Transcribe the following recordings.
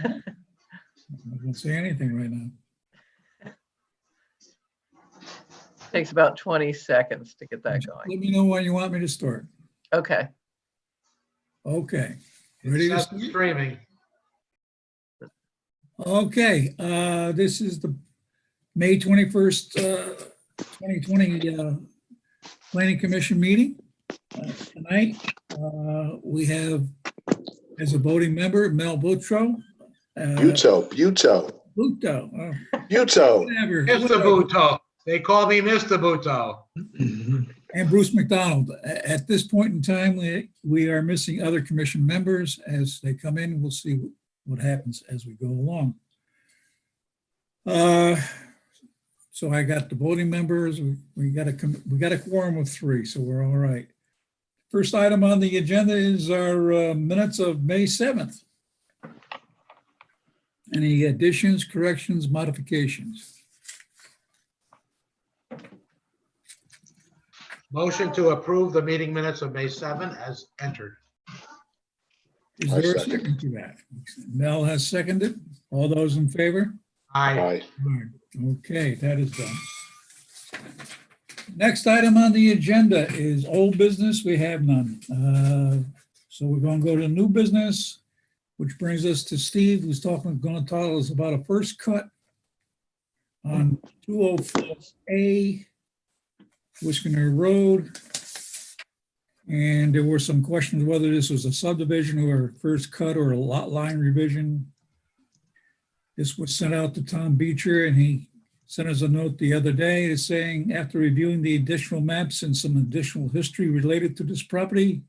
I don't say anything right now. Takes about 20 seconds to get that Let going. me know when you want me to start. Okay. Okay. Ready to It's start? streaming. Okay, this is the May 21st, 2020 Planning Commission meeting. Tonight, we have as a voting member, Mel Buttrell. Buto. Buto. Buto. Whatever. Mr. Buto. They call me Mr. Buto. And Bruce McDonald. At this point in time, we are missing other commission members. As they come in, we'll see what happens as we go along. So I got the voting members. We got a quorum of 3, so we're all right. First item on the agenda is our minutes of May 7th. Any additions, corrections, modifications? Motion to approve the meeting minutes of May 7 as entered. Is I there a second. second to that? Mel has seconded. All those in favor? Aye. Aye. Okay, that is done. Next item on the agenda is old business. We have none. So we're going to go to new business, which brings us to Steve, who's going to tell us about a first cut on 204A Wiskiner Road. And there were some questions whether this was a subdivision or a first cut or a lot line revision. This was sent out to Tom Beecher, and he sent us a note the other day saying, after reviewing the additional maps and some additional history related to this property,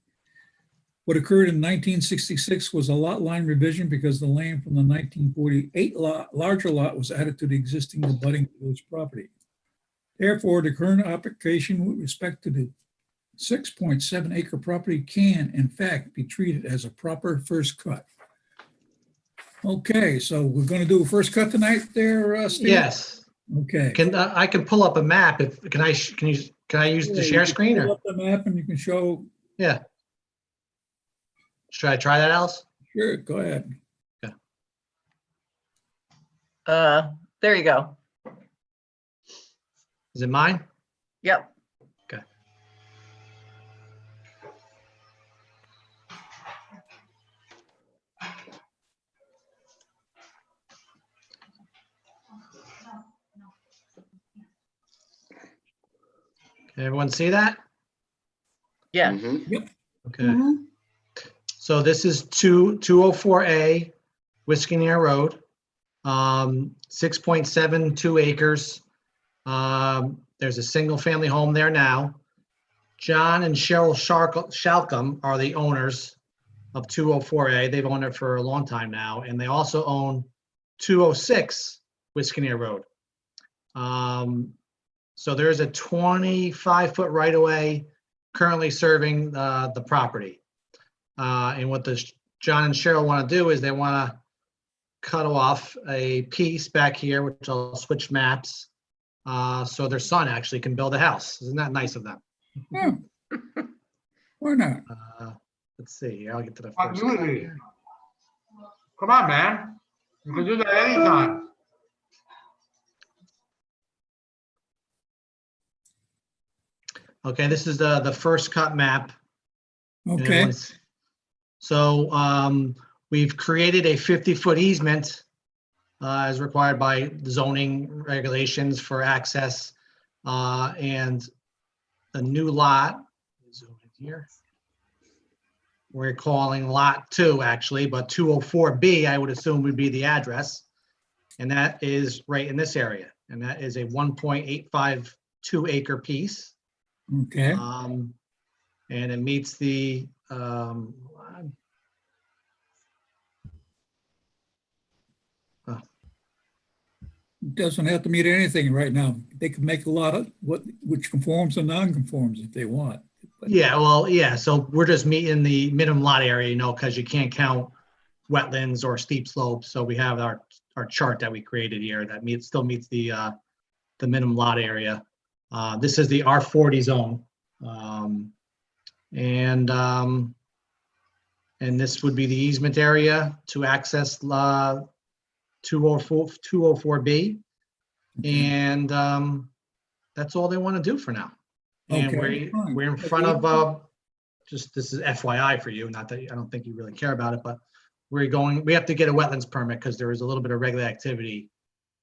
what occurred in 1966 was a lot line revision because the land from the 1948 larger lot was added to the existing abutting village property. Therefore, the current application with respect to the 6.7 acre property can, in fact, be treated as a proper first cut. Okay, so we're going to do a first cut tonight there, Steve? Yes. Okay. I can pull up a map. Can I use the share screen Pull or? up the map and you can show. Yeah. Should I try that, Alice? Sure, go ahead. There you go. Is it mine? Yep. Okay. Can everyone see that? Yeah. Mhm. Okay. So this is 204A Wiskiner Road, 6.72 acres. There's a single family home there now. John and Cheryl Shalcom are the owners of 204A. They've owned it for a long time now, and they also own 206 Wiskiner Road. So there's a 25-foot right-of-way currently serving the property. And what John and Cheryl want to do is they want to cut off a piece back here, which I'll switch maps, so their son actually can build a house. Isn't that nice of them? Yeah. Why not? Let's see here. I'll get to the Why first. do cut it? here. Come on, man. You can do that anytime. Okay, this is the first cut map. Okay, So we've created a 50-foot easement as required by zoning regulations for access. And the new lot, zoom in here. We're calling lot 2 actually, but 204B, I would assume would be the address. And that is right in this area. And that is a 1.852 acre piece. okay. And it meets the, Doesn't have to meet anything right now. They can make a lot of which conforms and non-conforms if they want. yeah, well, yeah, so we're just meeting the minimum lot area, you know, because you can't count wetlands or steep slopes. So we have our chart that we created here that still meets the minimum lot area. This is the R40 zone. And this would be the easement area to access 204B. And that's all they want to do for now. And Okay, fine. we're in front of, just this is FYI for you, not that, I don't think you really care about it, but we have to get a wetlands permit because there is a little bit of regular activity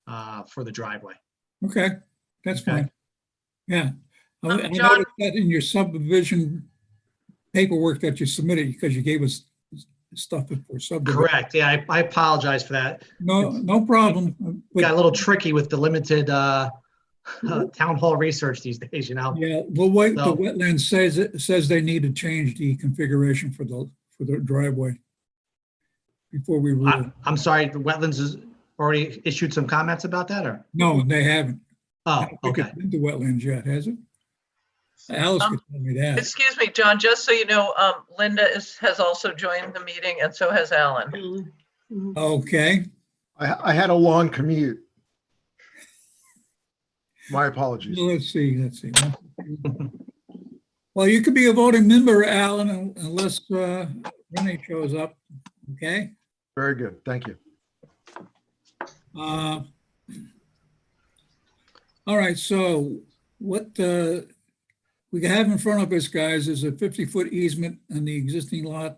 for the driveway. Okay, that's Okay. fine. Yeah. I John- noticed that in your subdivision paperwork that you submitted, because you gave us stuff for subdivision. Correct. Yeah, I apologize for that. No problem. But- Got a little tricky with the limited town hall research these days, you know? Yeah, well, wait, the So- wetland says they need to change the configuration for the driveway before we rule. I'm sorry, the wetlands has already issued some comments about that, or? No, they haven't. I Oh, don't think okay. it's been to wetlands yet, has it? Alice could tell me that. Excuse me, John, just so you know, Linda has also joined the meeting and so has Alan. Okay, I had a long commute. My apologies. well, let's see. Well, you could be a voting member, Alan, unless Renee shows up, okay? Very good. Thank you. All right, so what we have in front of us, guys, is a 50-foot easement on the existing lot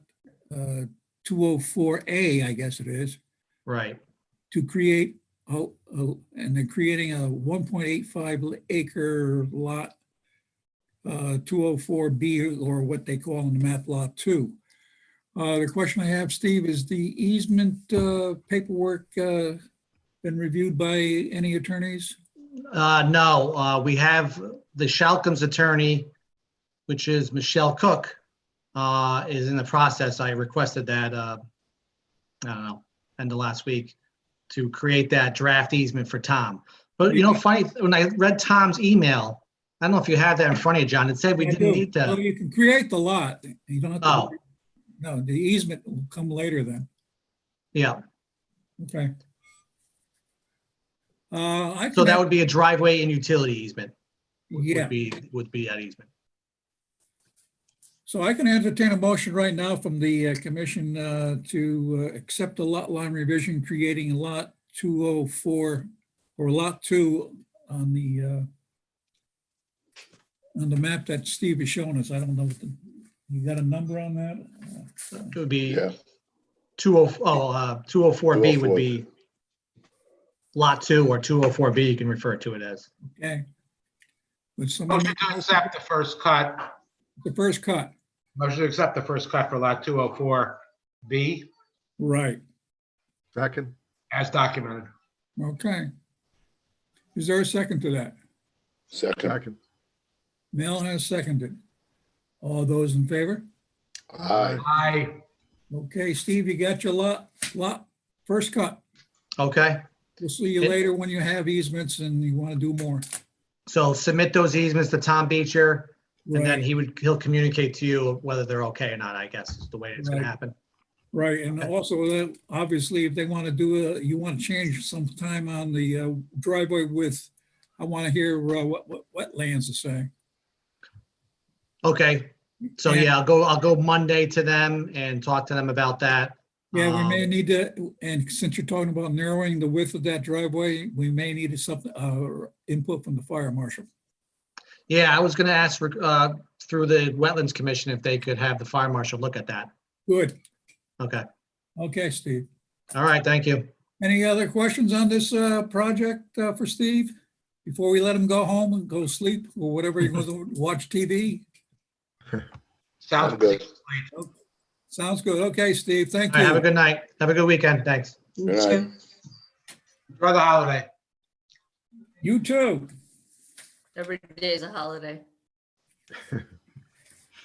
204A, I guess it is, Right. to create, and they're creating a 1.85 acre lot 204B, or what they call in the map Lot 2. The question I have, Steve, is the easement paperwork been reviewed by any attorneys? No, we have the Shalcom's attorney, which is Michelle Cook, is in the process. I requested that, I don't know, end of last week, to create that draft easement for Tom. But you know, funny, when I read Tom's email, I don't know if you have that in front of you, John, it said we I didn't do. need Well, to. you can create the lot. You don't have to. Oh. No, the easement will come later then. Yeah, Okay. I so can that would be a driveway and utility easement. Yeah. Would be that easement. So I can entertain a motion right now from the commission to accept the lot line revision, creating lot 204 or lot 2 on the map that Steve is showing us. I don't know, you got a number on that? It would be Yeah. 204B would be lot 2, or 204B, you can refer to it as. Okay. Would someone Motion make to accept the first cut. the first cut? Motion to accept the first cut for lot 204B Right, Second. as documented. okay. Is there a second to that? Second. Second. Mel has seconded. All those in favor? Aye. Aye. Okay, Steve, you got your lot, first cut. Okay, We'll see you later when you have easements and you want to do more. so submit those easements to Tom Beecher, and then Right, he'll communicate to you whether they're okay or not, I guess, is the way it's gonna Right. happen. right, and also, obviously, if they want to do you want to change some time on the driveway width, I want to hear what wetlands are saying. Okay, so And- yeah, I'll go Monday to them and talk to them about that. Yeah, we may Um, need to, and since you're talking about narrowing the width of that driveway, we may need something, input from the fire marshal. Yeah, I was gonna ask through the Wetlands Commission if they could have the fire marshal look at that. Good, Okay, okay, Steve. all right, thank you. Any other questions on this project for Steve? Before we let him go home and go sleep or whatever he goes to watch TV? Sounds good. good. Sounds good. Okay, Steve, thank All right, have a you. good night. Have a good weekend. Thanks. Good night. Enjoy the holiday. You too. Every day is a holiday. If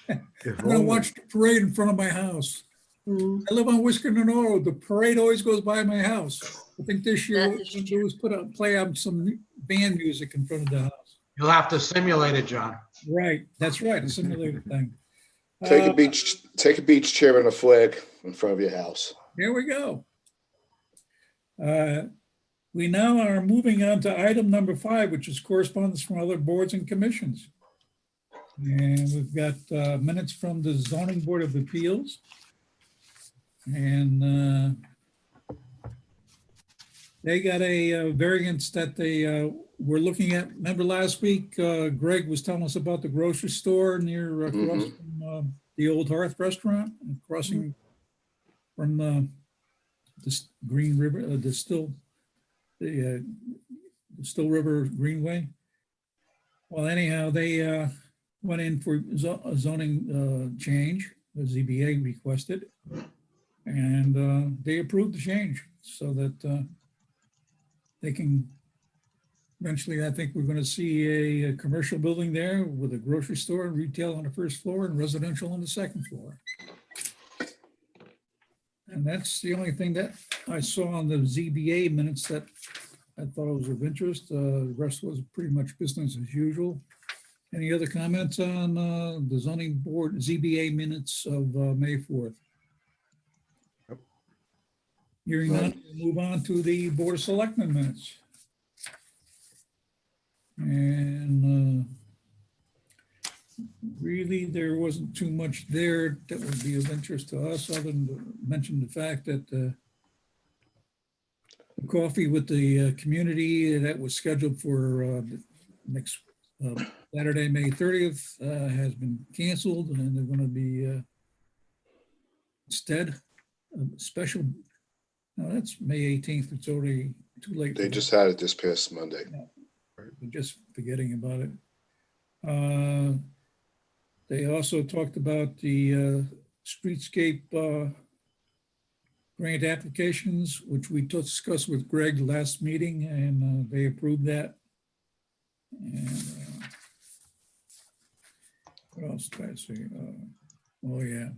I'm gonna only. watch the parade in front of my house. I live on Whiskerton Road. The parade always goes by my house. I think this year what That is we're gonna do is play some band music in front of the house. You'll have to simulate it, John. Right, that's right, a simulated thing. Take a beach chair and a flag in front of your house. Here we go. We now are moving on to item number 5, which is correspondence from other boards and commissions. And we've got minutes from the Zoning Board of Appeals. And they got a variance that they were looking at. Remember last week, Greg was telling us about the grocery store near across from the Old Hearth Restaurant, crossing from this Green River, the Still River Greenway. Well, anyhow, they went in for a zoning change, the ZBA requested, and they approved the change so that they can, eventually, I think we're going to see a commercial building there with a grocery store and retail on the first floor and residential on the second floor. And that's the only thing that I saw on the ZBA minutes that I thought was of interest. The rest was pretty much business as usual. Any other comments on the zoning board ZBA minutes of May 4th? Nope. Hearing none, we'll move on to the Board of Selectmen minutes. And really, there wasn't too much there that would be of interest to us, other than to mention the fact that the coffee with the community that was scheduled for next Saturday, May 30th, has been canceled, and they're going to be instead a special. No, that's May 18th. It's already too late. They just had it this past Monday. We're just forgetting about it. They also talked about the streetscape grant applications, which we discussed with Greg last meeting, and they approved that. And what else did I say? Oh, yeah.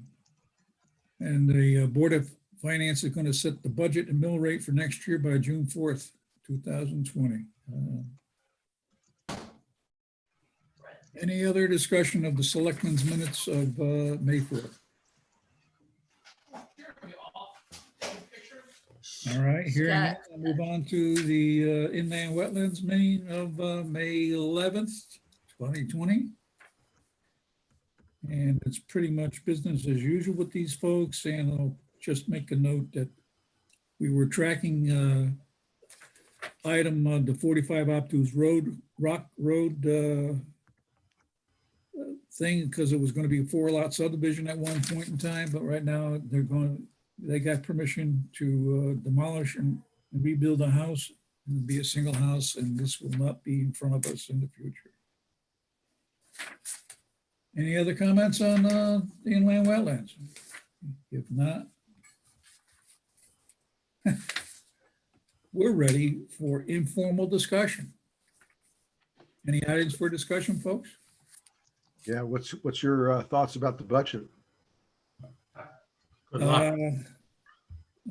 And the Board of Finance is going to set the budget and mill rate for next year by June 4th, 2020. Any other discussion of the selectmen's minutes of May 4th? All right, here Scott. we'll move on to the inland wetlands meeting of May 11th, 2020. And it's pretty much business as usual with these folks. And I'll just make a note that we were tracking item the 45 Optus Rock Road thing, because it was going to be a 4-lot subdivision at one point in time, but right now they got permission to demolish and rebuild a house and be a single house, and this will not be in front of us in the future. Any other comments on the inland wetlands? If not, we're ready for informal discussion. Any items for discussion, folks? Yeah, what's your thoughts about the budget? Good luck.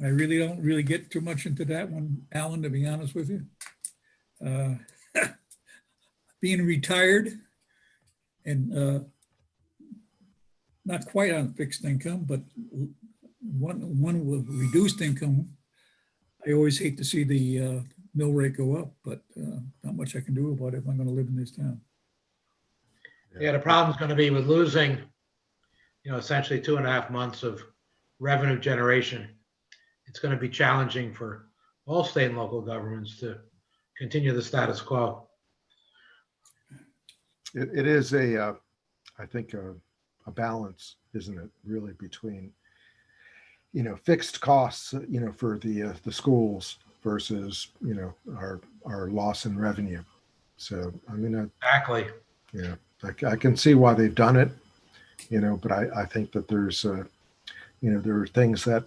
I really don't really get too much into that one, Alan, to be honest with you. Being retired and not quite on fixed income, but one with reduced income, I always hate to see the mill rate go up, but not much I can do about it if I'm going to live in this town. Yeah, the problem's going to be with losing, essentially 2.5 months of revenue generation. It's going to be challenging for all state and local governments to continue the status quo. It is I think a balance, isn't it, really, between, fixed costs, for the schools versus, our loss in revenue. So, I mean, Exactly. I can see why they've done it, but I think that there's, there are things that,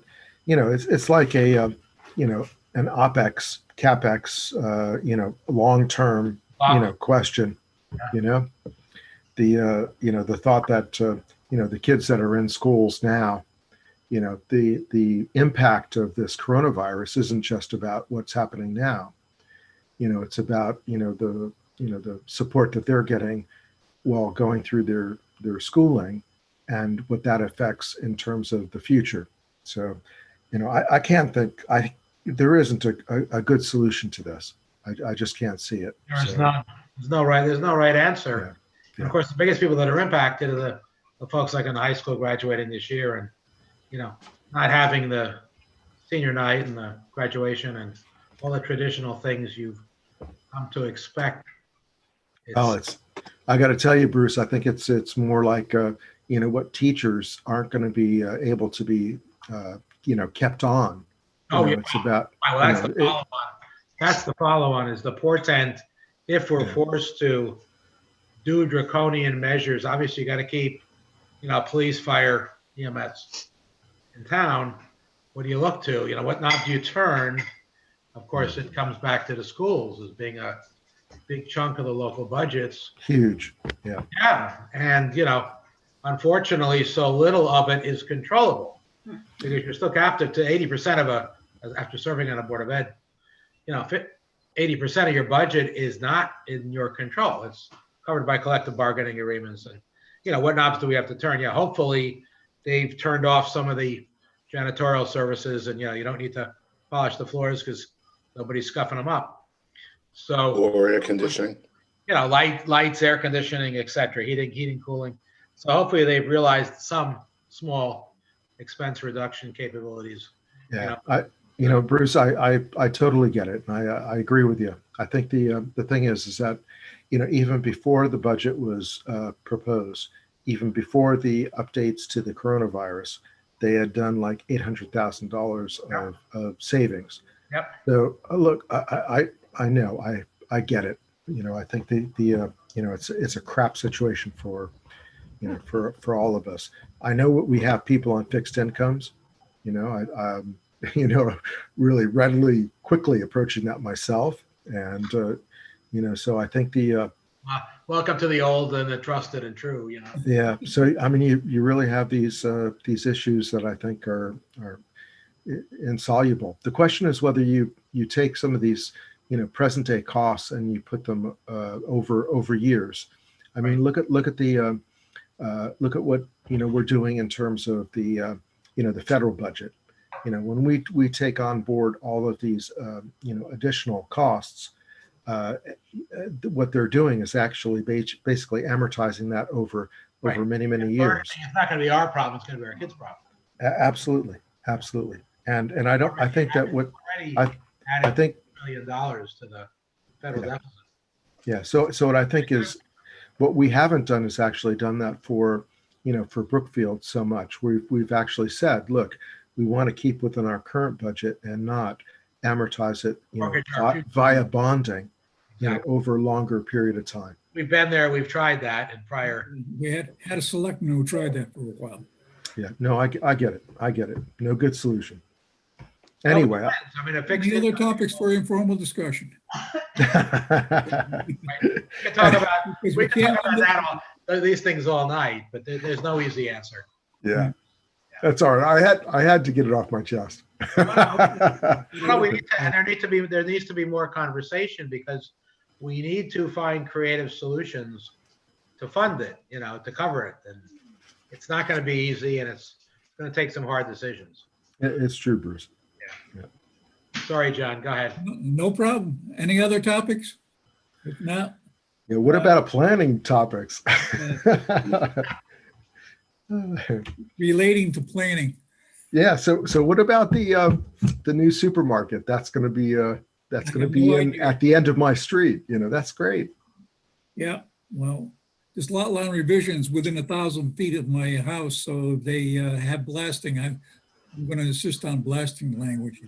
it's like an OPEX, CapEx, long-term, question, the thought that, the kids that are in schools now, the impact of this coronavirus isn't just about what's happening now. It's about, the support that they're getting while going through their schooling and what that affects in terms of the future. So, I can't think, there isn't a good solution to this. I just can't see it. There's no right answer. Yeah. And of course, the biggest people that are impacted are the folks like in high school graduating this year. And, not having the senior night and the graduation and all the traditional things you've come to expect. Oh, I got to tell you, Bruce, I think it's more like, what teachers aren't going to be able to be, kept on. Oh, yeah. It's about, Well, that's the it- follow-on. That's the follow-on is the portent. If we're Yeah. forced to do draconian measures, obviously you got to keep, police, fire, EMS in town. What do you look to? What knob do you turn? Of course, it comes back to the schools as being a big chunk of the local budgets. huge. Yeah. Yeah, and unfortunately, so little of it is controllable because you're still captive to 80% after serving on a board of ed. 80% of your budget is not in your control. It's covered by collective bargaining agreements, and what knobs do we have to turn? Yeah, hopefully they've turned off some of the janitorial services, and you don't need to polish the floors because nobody's scuffing them up. So Or air conditioning. lights, air conditioning, etc., heating, cooling. So hopefully they've realized some small expense reduction capabilities. Yeah. Bruce, I totally get it. And I agree with you. I think the thing is that, even before the budget was proposed, even before the updates to the coronavirus, they had done like $800,000 of savings. Yep. So look, I know, I get it. I think it's a crap situation for all of us. I know we have people on fixed incomes. I'm really readily, quickly approaching that myself, and so I think Welcome to the old and the trusted and true. yeah. So I mean, you really have these issues that I think are insoluble. The question is whether you take some of these present day costs and you put them over years. I mean, look at what we're doing in terms of the the federal budget. When we take on board all of these additional costs, what they're doing is actually basically amortizing that over Right. many years. It's not going to be our problem. It's going to be our kids' problem. Absolutely. And I think that what Already I added think $1 million to the federal Yeah. deficit. Yeah. So what I think is what we haven't done is actually done that for Brookfield so much. We've actually said, look, we want to keep within our current budget and not amortize it, Mortgage our future. via bonding, Exactly. over a longer period of time. We've been there. We've tried that in prior. We had a selectman who tried that for a while. Yeah. No, I get it. No good solution. Anyway. I mean, a fixed Any other income- topics for informal discussion? We can talk about Because we we can can't, talk about these things all night, but there's no easy answer. Yeah. That's all right. I had to get it off my chest. No, we need to, and there needs to be more conversation because we need to find creative solutions to fund it, to cover it. And it's not going to be easy, and it's going to take some hard decisions. It's true, Bruce. Sorry, John, go ahead. no problem. Any other topics? If not, Yeah, what about planning topics? relating to planning. Yeah, so what about the new supermarket? That's going to be have no idea. at the end of my street. That's great. Yeah, well, this lot line revisions within 1,000 feet of my house, so they have blasting. I'm going to insist on blasting language.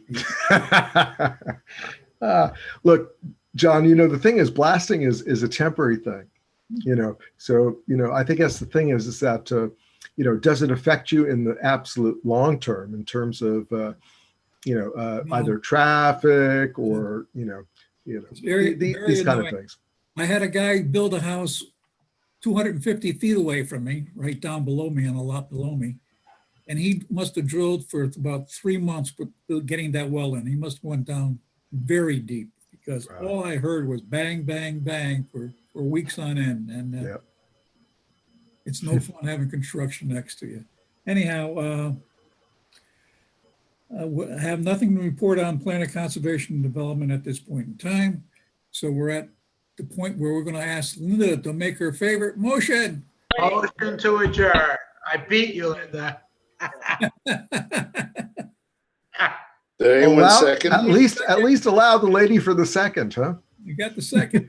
Look, John, the thing is blasting is a temporary thing, so, I think that's the thing is that, does it affect you in the absolute long term in terms of, either traffic or, It's very these kind of annoying. things. I had a guy build a house 250 feet away from me, right down below me on a lot below me. And he must have drilled for about 3 months, but getting that well in. He must have went down very deep because Wow. all I heard was bang, bang, bang for weeks on end. And Yep. it's no fun having construction next to you. Anyhow, I have nothing to report on Planet Conservation and Development at this point in time. So we're at the point where we're going to ask Linda to make her favorite motion. Motion to adjourn. I beat you, Linda. Did anyone Allow- second? At least allow the lady for the second, huh? You got the second.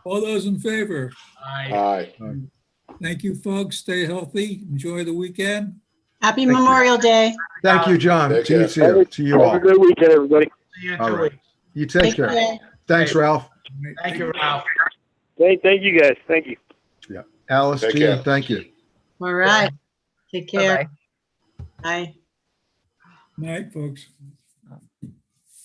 All those in favor? I, Aye. Thank you, folks. Stay healthy. Enjoy the weekend. Happy Thank you. Memorial Day. Thank you, John. Take To you care. too. To you all. Have a good weekend, everybody. see you in All 2 right. weeks. You take care. Thanks, Ralph. Thank you, Ralph. Thank you, guys. Thank you. Alice, Take Gina, care. thank you. All right. Take care. Bye-bye. Bye. Night, folks.